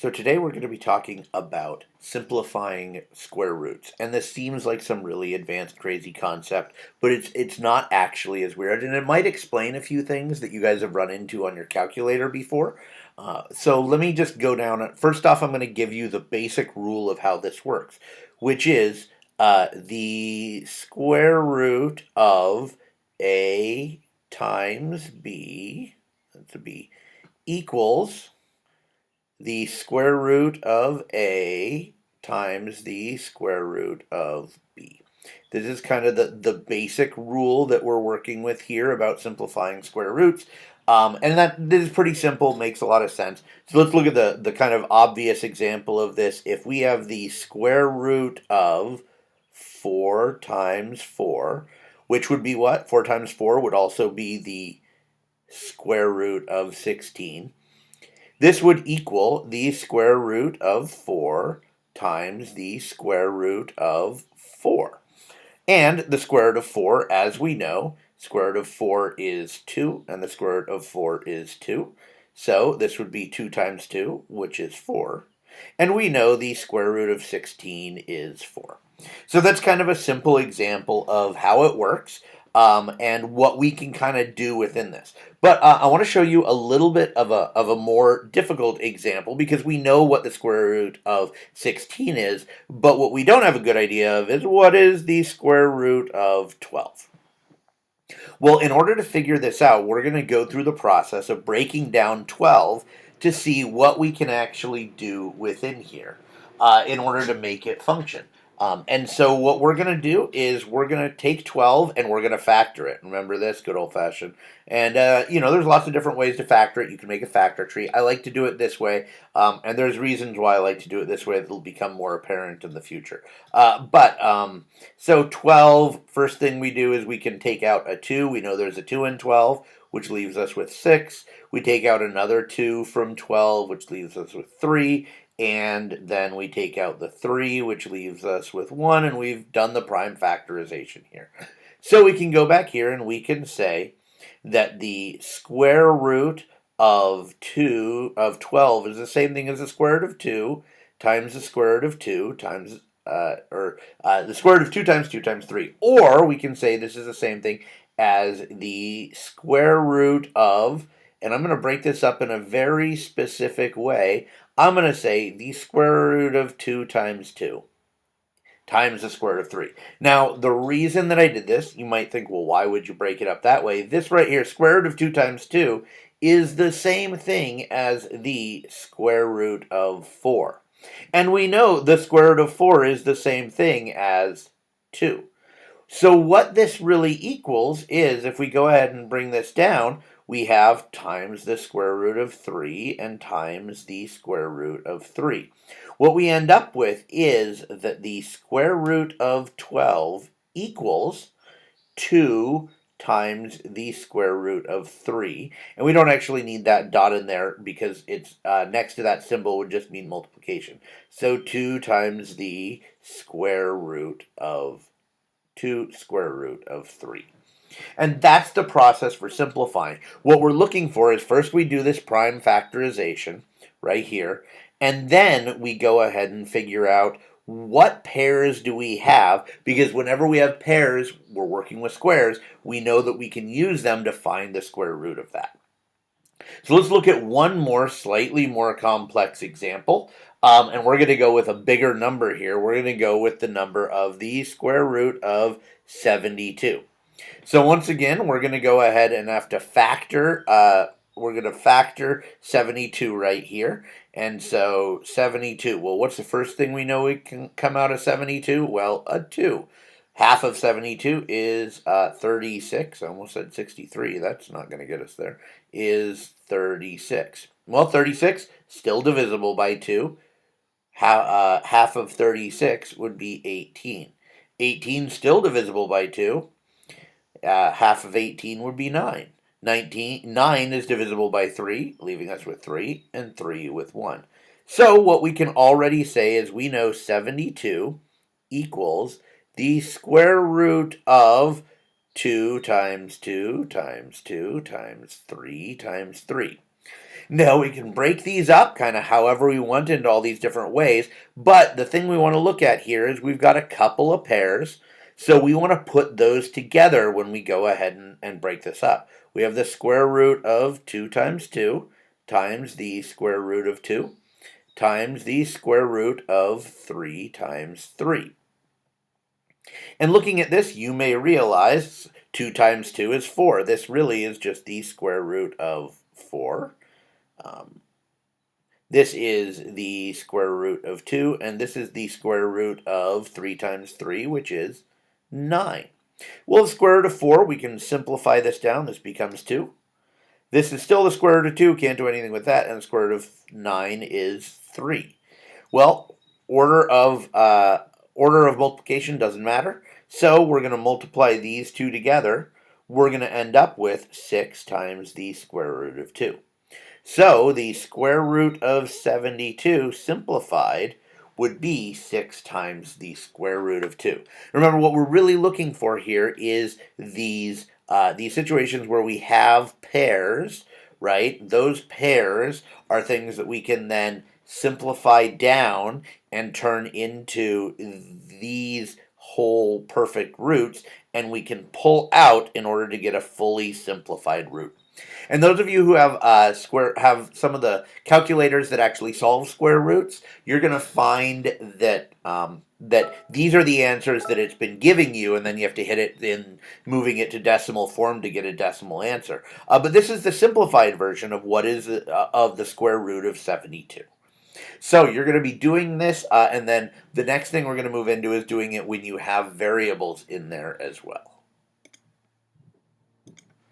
So today we're going to be talking about simplifying square roots. And this seems like some really advanced crazy concept, but it's not actually as weird, and it might explain a few things that you guys have run into on your calculator before. So let me just go down. First off, I'm going to give you the basic rule of how this works, which is the square root of a times b, that's a b, equals the square root of a times the square root of b. This is kind of the basic rule that we're working with here about simplifying square roots. And this is pretty simple, makes a lot of sense. So let's look at the kind of obvious example of this. If we have the square root of 4 times 4, which would be what? 4 times 4 would also be the square root of 16. This would equal the square root of 4 times the square root of 4. And the square root of 4, as we know, square root of 4 is 2, and the square root of 4 is 2. So this would be 2 times 2, which is 4. And we know the square root of 16 is 4. So that's kind of a simple example of how it works, and what we can kind of do within this. But I want to show you a little bit of a more difficult example, because we know what the square root of 16 is, but what we don't have a good idea of is what is the square root of 12. Well, in order to figure this out, we're going to go through the process of breaking down 12 to see what we can actually do within here in order to make it function. And so what we're going to do is we're going to take 12 and we're going to factor it. Remember this, good old fashioned. And, there's lots of different ways to factor it. You can make a factor tree. I like to do it this way. And there's reasons why I like to do it this way that will become more apparent in the future. So 12, first thing we do is we can take out a 2. We know there's a 2 in 12, which leaves us with 6. We take out another 2 from 12, which leaves us with 3. And then we take out the 3, which leaves us with 1, and we've done the prime factorization here. So we can go back here and we can say that the square root of 12 is the same thing as the square root of 2 times the square root of 2 times the square root of 2 times 3. Or we can say this is the same thing as the square root of, and I'm going to break this up in a very specific way. I'm going to say the square root of 2 times 2 times the square root of 3. Now, the reason that I did this, you might think, well, why would you break it up that way? This right here, square root of 2 times 2, is the same thing as the square root of 4. And we know the square root of 4 is the same thing as 2. So what this really equals is, if we go ahead and bring this down, we have times the square root of 3 and times the square root of 3. What we end up with is that the square root of 12 equals 2 times the square root of 3. And we don't actually need that dot in there because it's next to that symbol would just mean multiplication. So 2 times the square root of 2 square root of 3. And that's the process for simplifying. What we're looking for is first we do this prime factorization right here, and then we go ahead and figure out what pairs do we have, because whenever we have pairs, we're working with squares, we know that we can use them to find the square root of that. So let's look at one more slightly more complex example. And we're going to go with a bigger number here. We're going to go with the number of the square root of 72. So once again, we're going to go ahead and have to factor. We're going to factor 72 right here. And so 72, well, what's the first thing we know we can come out of 72? Well, a 2. Half of 72 is 36. I almost said 63. That's not going to get us there. Is 36. Well, 36, still divisible by 2. Half of 36 would be 18. 18, still divisible by 2. Half of 18 would be 9. 9 is divisible by 3, leaving us with 3, and 3 with 1. So what we can already say is we know 72 equals the square root of 2 times 2 times 2 times 3 times 3. Now we can break these up kind of however we want into all these different ways, but the thing we want to look at here is we've got a couple of pairs, so we want to put those together when we go ahead and break this up. We have the square root of 2 times 2 times the square root of 2 times the square root of 3 times 3. And looking at this, you may realize 2 times 2 is 4. This really is just the square root of 4. Um, this is the square root of 2, and this is the square root of 3 times 3, which is 9. Well, the square root of 4, we can simplify this down. This becomes 2. This is still the square root of 2, can't do anything with that, and the square root of 9 is 3. Well, order of multiplication doesn't matter, so we're going to multiply these two together. We're going to end up with 6 times the square root of 2. So the square root of 72 simplified would be 6 times the square root of 2. Remember, what we're really looking for here is these situations where we have pairs, right? Those pairs are things that we can then simplify down and turn into these whole perfect roots, and we can pull out in order to get a fully simplified root. And those of you who have have some of the calculators that actually solve square roots, you're going to find that that these are the answers that it's been giving you, and then you have to hit it in moving it to decimal form to get a decimal answer. But this is the simplified version of what is of the square root of 72. So you're going to be doing this, and then the next thing we're going to move into is doing it when you have variables in there as well.